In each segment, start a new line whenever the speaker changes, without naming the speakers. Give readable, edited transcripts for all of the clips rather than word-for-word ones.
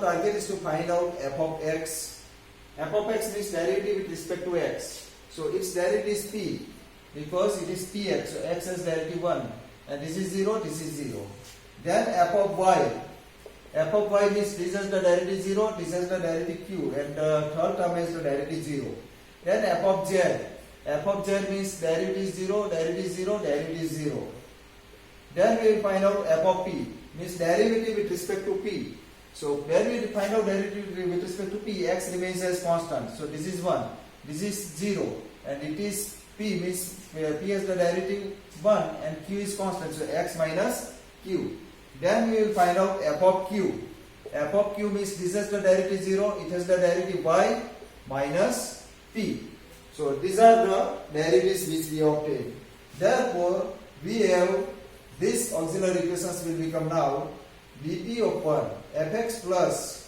target is to find out f of x. F of x means derivative with respect to x. So its derivative is p because it is px. So x has derivative 1 and this is 0, this is 0. Then f of y. F of y means this has the derivative 0, this has the derivative q, and the third term has the derivative 0. Then f of z. F of z means derivative 0, derivative 0, derivative 0. Then we will find out f of p means derivative with respect to p. So when we find out derivative with respect to p, x remains as constant. So this is 1, this is 0, and it is p means p has the derivative 1 and q is constant. So x minus q. Then we will find out f of q. F of q means this has the derivative 0, it has the derivative y minus p. So these are the derivatives which we obtain. Therefore, we have this auxiliary equations will become now dp upon fx plus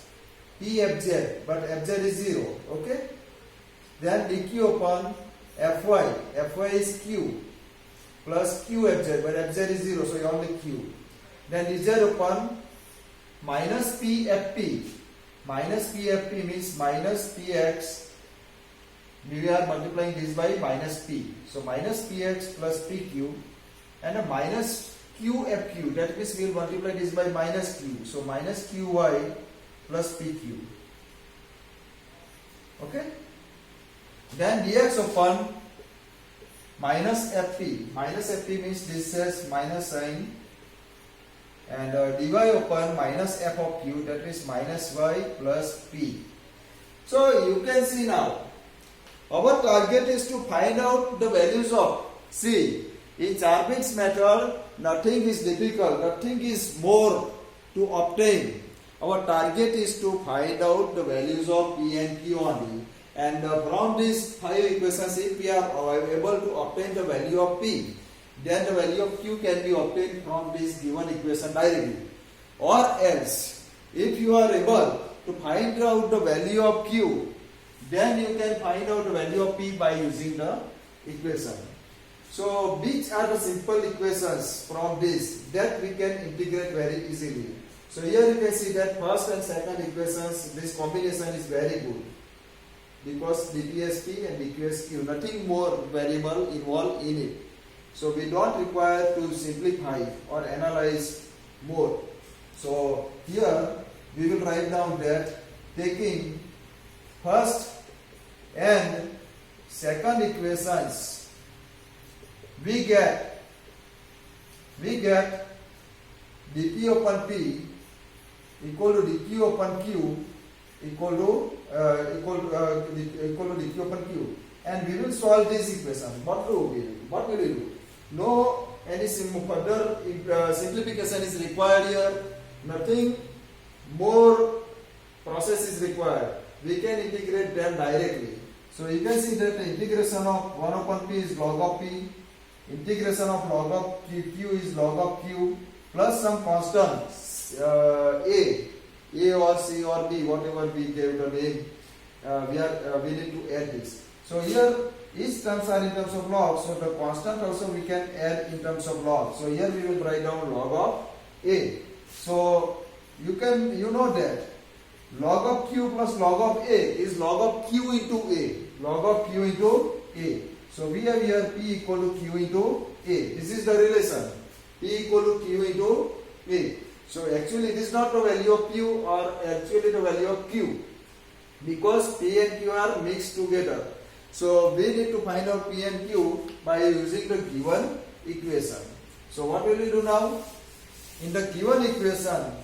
pfz, but fz is 0. Okay. Then dq upon fy is q plus qfz, but fz is 0, so only q. Then dz upon minus pfp. Minus pfp means minus px. We are multiplying this by minus p. So minus px plus pq and a minus qfq. That means we will multiply this by minus q. So minus qy plus pq. Okay. Then dx upon minus fp. Minus fp means this has minus sign. And dy upon minus f of q, that is minus y plus p. So you can see now, our target is to find out the values of, see, in Charbit's method, nothing is difficult, nothing is more to obtain. Our target is to find out the values of p and q only. And from these 5 equations, if we are able to obtain the value of p, then the value of q can be obtained from this given equation directly. Or else, if you are able to find out the value of q, then you can find out the value of p by using the equation. So, which are the simple equations from this that we can integrate very easily? So, here you can see that first and second equations, this combination is very good. Because dpsp and dqsq, nothing more variable involved in it. So we don't require to simplify or analyze more. So here we will write down that taking first and second equations, we get dp upon p equal to dq upon q equal to dq upon q, and we will solve this equation. What will we do? No any further simplification is required here. Nothing more process is required. We can integrate them directly. So you can see that the integration of 1 upon p is log of p. Integration of log of q is log of q plus some constant a or c or b, whatever we gave the name. We need to add this. So here each terms are in terms of log, so the constant also we can add in terms of log. So here we will write down log of a. So you know that log of q plus log of a is log of q into a. Log of q into a. So we have here p equal to q into a. This is the relation. P equal to q into a. So actually this is not the value of q or actually the value of q, because p and q are mixed together. So we need to find out p and q by using the given equation. So what will we do now? In the given equation,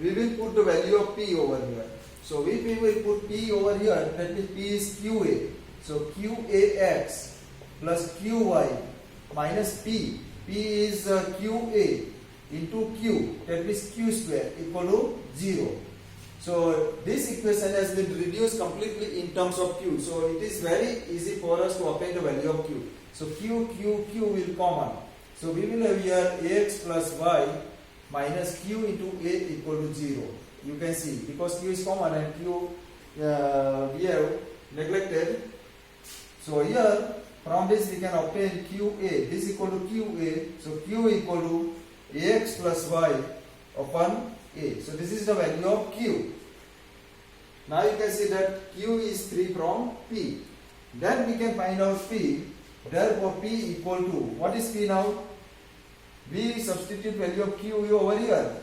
we will put the value of p over here. So if we will put p over here, that means p is qa. So qax plus qy minus p. P is qa into q, that means q square equal to 0. So this equation has been reduced completely in terms of q. So it is very easy for us to obtain the value of q. So q will common. So we will have here ax plus y minus q into a equal to 0. You can see because q is common and q we have neglected. So here from this we can obtain qa. This equal to qa. So q equal to ax plus y upon A. So this is the value of Q. Now you can see that Q is free from P. Then we can find out P. Therefore P equal to, what is P now? We substitute value of Q over here.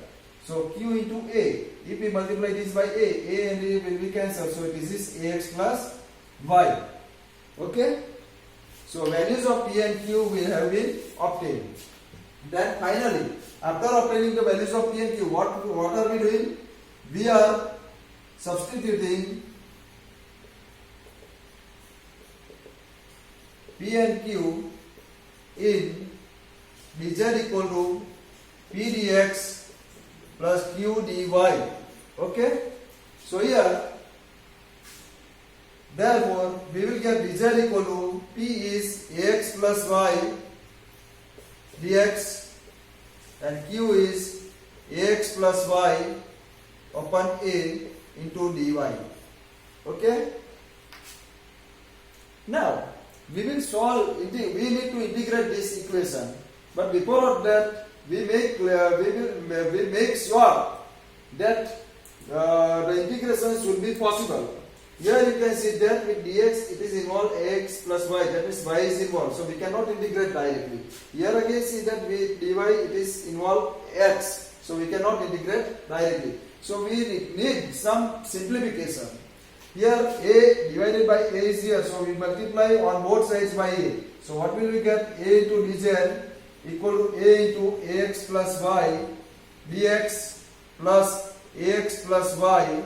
So Q into A. If we multiply this by A and A will be cancelled. So this is AX plus Y. Okay? So values of P and Q will have been obtained. Then finally, after obtaining the values of P and Q, what are we doing? We are substituting P and Q in dz equal to P dx plus Q dy. Okay? So here, therefore, we will get dz equal to P is Ax plus Y dx and Q is Ax plus Y upon A into dy. Okay? Now, we will solve, we need to integrate this equation. But before that, we make sure that the integration should be possible. Here you can see that with dx it is involved Ax plus Y, that means Y is involved. So we cannot integrate directly. Here again see that with dy it is involved X. So we cannot integrate directly. So we need some simplification. Here A divided by A is here. So we multiply on both sides by A. So what will we get? A into dz equal to A into Ax plus Y dx plus Ax plus Y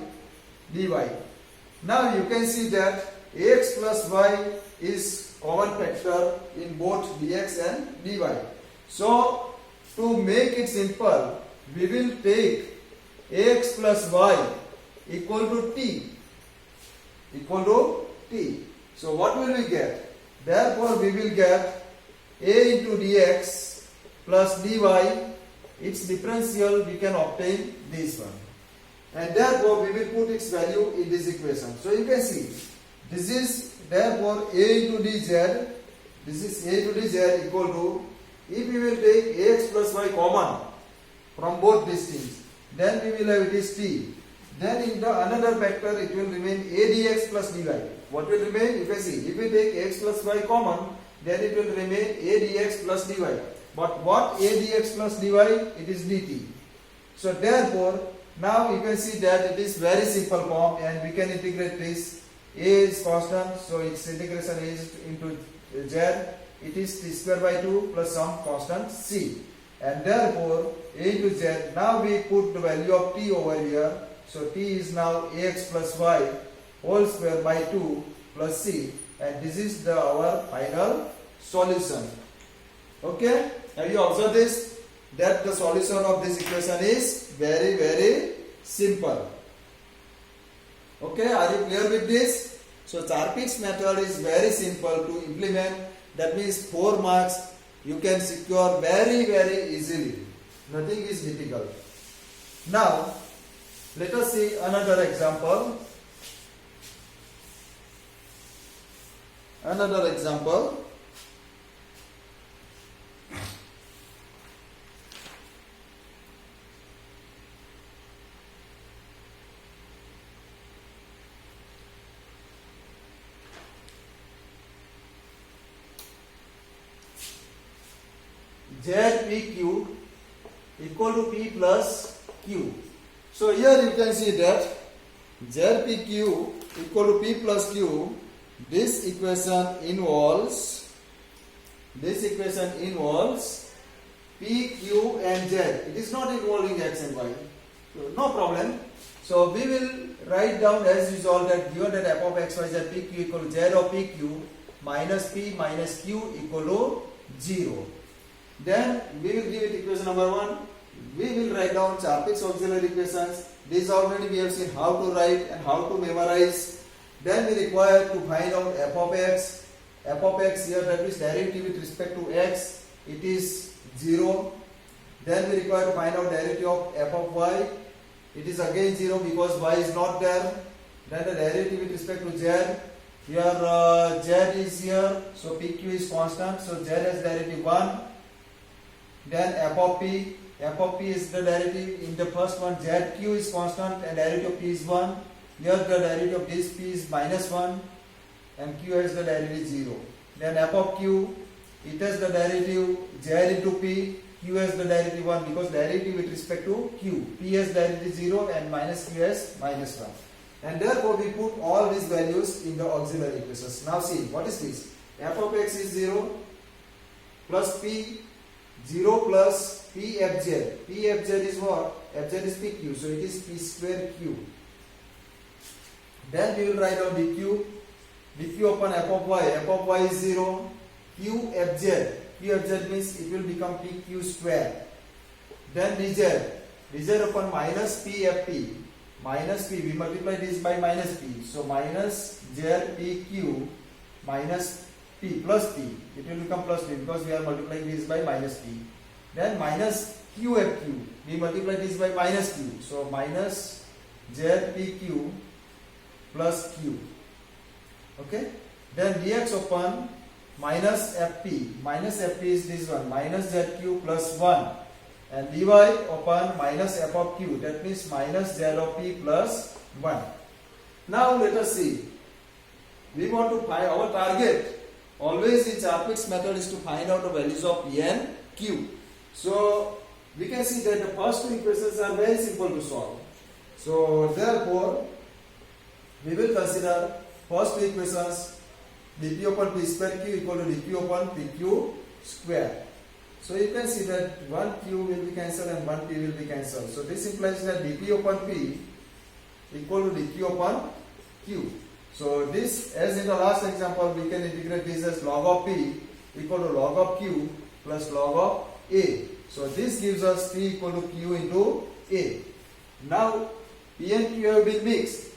dy. Now you can see that Ax plus Y is common factor in both dx and dy. So to make it simple, we will take Ax plus Y equal to T. So what will we get? Therefore we will get A into dx plus dy. Its differential we can obtain this one. And therefore we will put its value in this equation. So you can see this is therefore A into dz. This is A into dz equal to, if we will take Ax plus Y common from both these things, then we will have it is T. Then in the another factor it will remain A dx plus dy. What will remain? You can see if we take X plus Y common, then it will remain A dx plus dy. But what A dx plus dy? It is dt. So therefore now you can see that it is very simple form and we can integrate this. A is constant, so its integration is into z. It is t square by 2 plus some constant c. And therefore A into z, now we put the value of t over here. So t is now Ax plus Y whole square by 2 plus c. And this is our final solution. Okay? Have you observed this? That the solution of this equation is very, very simple. Okay, are you clear with this? So Charpit's method is very simple to implement. That means 4 marks you can secure very, very easily. Nothing is difficult. Now, let us see another example. Another example. ZPQ equal to P plus Q. So here you can see that ZPQ equal to P plus Q. This equation involves P, Q and Z. It is not involving X and Y. So no problem. So we will write down as usual that given that f of x, y, z, p, q equal to z of p, q minus p minus q equal to 0. Then we will give it equation number 1. We will write down Charpit's auxiliary equations. This already we have seen how to write and how to memorize. Then we require to find out f of x. F of x here, that is derivative with respect to x. It is 0. Then we require to find out derivative of f of y. It is again 0 because y is not there. Then the derivative with respect to z. Here z is here, so pq is constant. So z has derivative 1. Then f of p, f of p is the derivative. In the first one, zq is constant and derivative of p is 1. Here the derivative of this p is minus 1 and q has the derivative 0. Then f of q, it has the derivative z into p, q has the derivative 1 because derivative with respect to q. P has derivative 0 and minus q has minus 1. And therefore we put all these values in the auxiliary equations. Now see, what is this? F of x is 0 plus p, 0 plus p fz. P fz is what? Fz is pq, so it is p square q. Then we will write down dq upon f of y is 0, q fz means it will become pq square. Then dz upon minus p fp, minus p, we multiply this by minus p, so minus zpq minus p plus p, it will become plus p because we are multiplying this by minus p. Then minus qfq, we multiply this by minus q, so minus zpq plus q. Okay, then dx upon minus fp is this one, minus zq plus 1, and dy upon minus f of q, that means minus z of p plus 1. Now let us see, we want to find our target. Always in Charpit's method is to find out the values of p and q. So we can see that the first two equations are very simple to solve. So therefore we will consider first two equations, dp upon p square q equal to dq upon pq square. So you can see that one q will be cancelled and one p will be cancelled. So this implies that dp upon p equal to dq upon q. So this, as in the last example, we can integrate this as log of p equal to log of q plus log of a. So this gives us p equal to q into a. Now p and q have been mixed.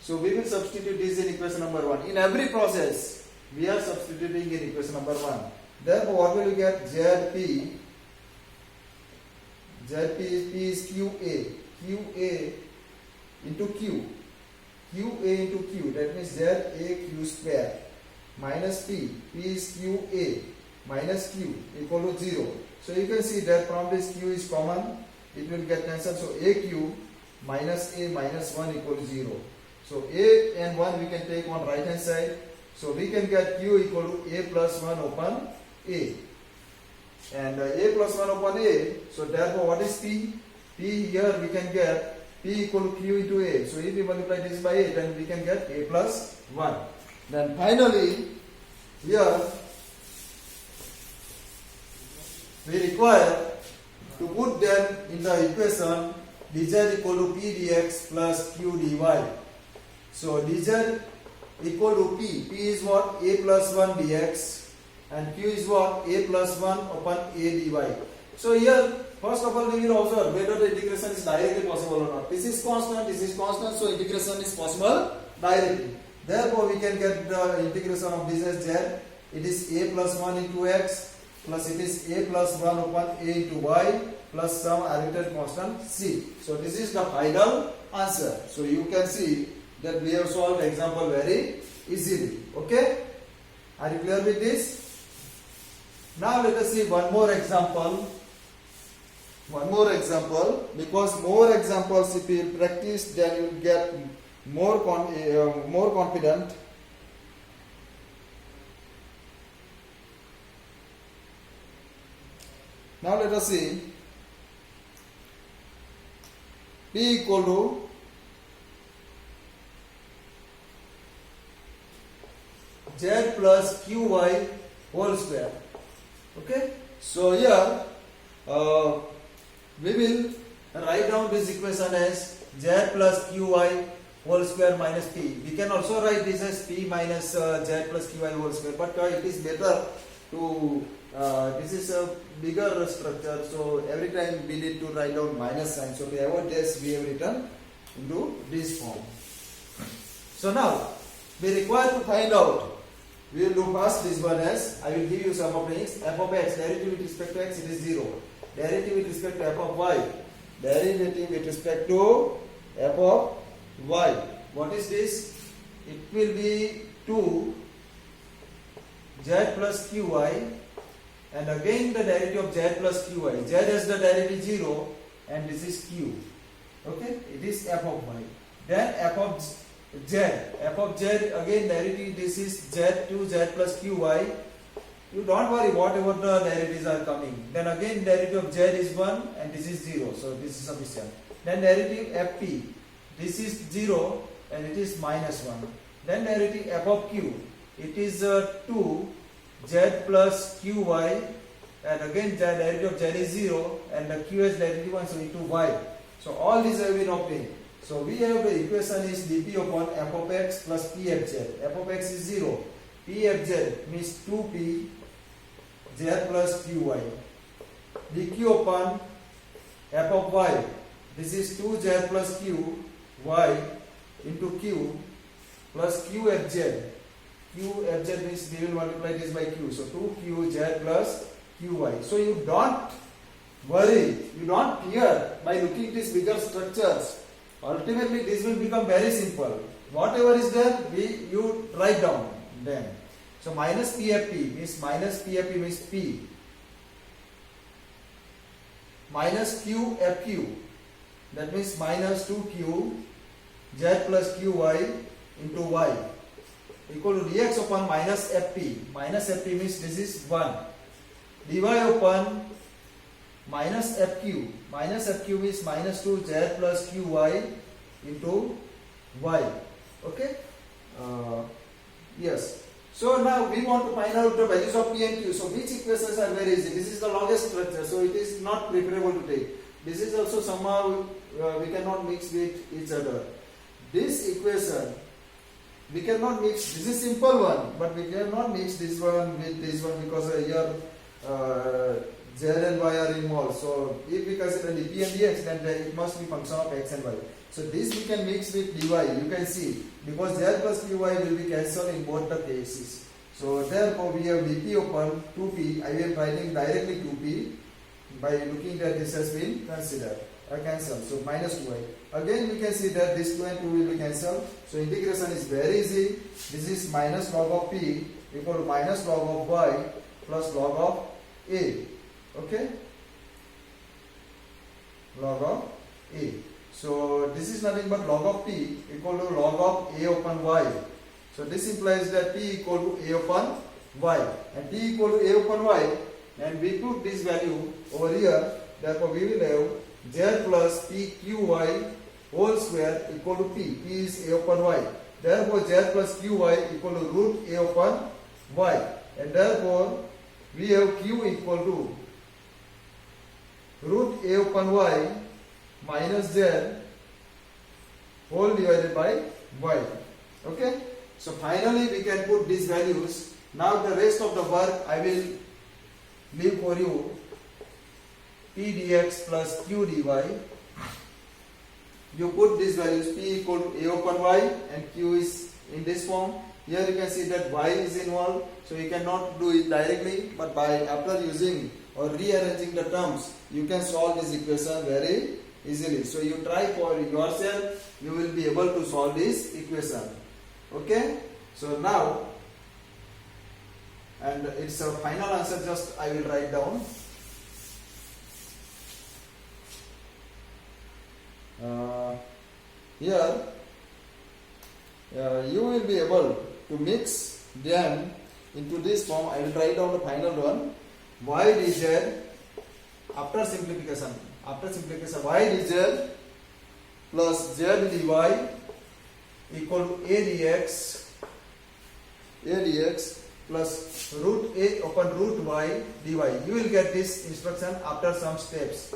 So we will substitute this in equation number 1. In every process, we are substituting in equation number 1. Therefore, what will you get? Zp is qa into q. qa into q, that means zaq square minus p is qa minus q equal to 0. So you can see that from this q is common, it will get cancelled. So aq minus a minus 1 equal to 0. So a and 1 we can take on right hand side. So we can get q equal to a plus 1 upon a. And a plus 1 upon a. So therefore what is p? P here we can get p equal to q into a. So if we multiply this by a, then we can get a plus 1. Then finally here we require to put them in the equation dz equal to p dx plus q dy. So dz equal to p. P is what? A plus 1 dx and q is what? A plus 1 upon a dy. So here first of all we will observe whether the integration is directly possible or not. This is constant, so integration is possible directly. Therefore we can get the integration of this as z. It is a plus 1 into x plus it is a plus 1 upon a into y plus some arbitrary constant c. So this is the final answer. So you can see that we have solved example very easily. Okay? Are you clear with this? Now let us see one more example. Because more examples if you practice, then you will get more confident. Now let us see. P equal to z plus qy whole square. Okay, so here we will write down this equation as z plus qy whole square minus p. We can also write this as p minus z plus qy whole square, but it is better to this is a bigger structure, so every time we need to write down minus sign. So to avoid this, we have written into this form. So now we require to find out. We will do first this one as I will give you some of things. F of x, derivative with respect to x, it is 0. Derivative with respect to f of y, derivative with respect to f of y. What is this? It will be 2 z plus qy and again the derivative of z plus qy. Z has the derivative 0 and this is q. Okay, it is f of y. Then f of z again derivative, this is z2 z plus qy. You don't worry whatever the derivatives are coming. Then again derivative of z is 1 and this is 0, so this is sufficient. Then derivative fp, this is 0 and it is minus 1. Then derivative f of q, it is 2 z plus qy, and again the derivative of z is 0 and the q is derivative 1, so into y. So all these have been obtained. So we have the equation is dp upon f of x plus p f z. F of x is 0. P f z means 2p z plus qy. dq upon f of y. This is 2z plus q y into q plus q f z. Q f z means we will multiply this by q. So 2q z plus qy. So you don't worry, you don't fear by looking at these bigger structures. Ultimately this will become very simple. Whatever is there, you write down then. So minus pfp means p minus qfq, that means minus 2q z plus qy into y equal to dx upon minus fp. Minus fp means this is 1. dy upon minus fq. Minus fq means minus 2 z plus qy into y. Okay? Yes. So now we want to find out the values of p and q. So which equations are very easy? This is the longest structure, so it is not preferable to take. This is also somehow we cannot mix with each other. This equation we cannot mix. This is simple one, but we cannot mix this one with this one because here z and y are involved. So if we consider dp and dx, then it must be function of x and y. So this we can mix with dy. You can see because z plus qy will be cancelled in both the cases. So therefore we have dp upon 2p. I am writing directly 2p by looking that this has been considered. Cancelled. So minus 2y. Again we can see that this 2 and 2 will be cancelled. So integration is very easy. This is minus log of p equal to minus log of y plus log of a. Okay? Log of a. So this is nothing but log of p equal to log of a upon y. So this implies that p equal to a upon y. And p equal to a upon y. And we put this value over here. Therefore we will have z plus pqy whole square equal to p. P is a upon y. Therefore z plus qy equal to root a upon y. And therefore we have q equal to root a upon y minus z whole divided by y. Okay. So finally we can put these values. Now the rest of the work I will leave for you. P dx plus q dy. You put these values, p equal to a upon y and q is in this form. Here you can see that y is involved, so you cannot do it directly, but by after using or rearranging the terms, you can solve this equation very easily. So you try for yourself, you will be able to solve this equation. Okay? So now, and it's a final answer, just I will write down. Here you will be able to mix them into this form. I will write down the final one. Y dz after simplification y dz plus z dy equal to a dx plus root a upon root y dy. You will get this instruction after some steps.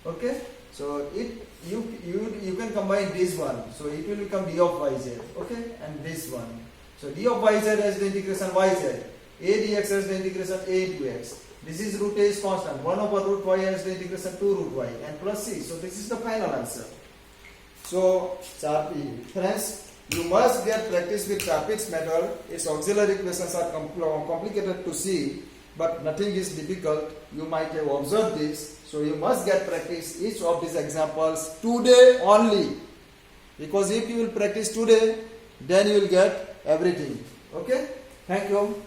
Okay? So you can combine this one, so it will become d of yz, okay, and this one. So d of yz has the integration yz, a dx has the integration a into x. This is root a is constant, 1 over root y has the integration 2 root y, and plus c. So this is the final answer. So friends, you must get practice with Chapit's method. Its auxiliary equations are complicated to see, but nothing is difficult. You might have observed this. So you must get practice each of these examples today only. Because if you will practice today, then you will get everything. Okay? Thank you.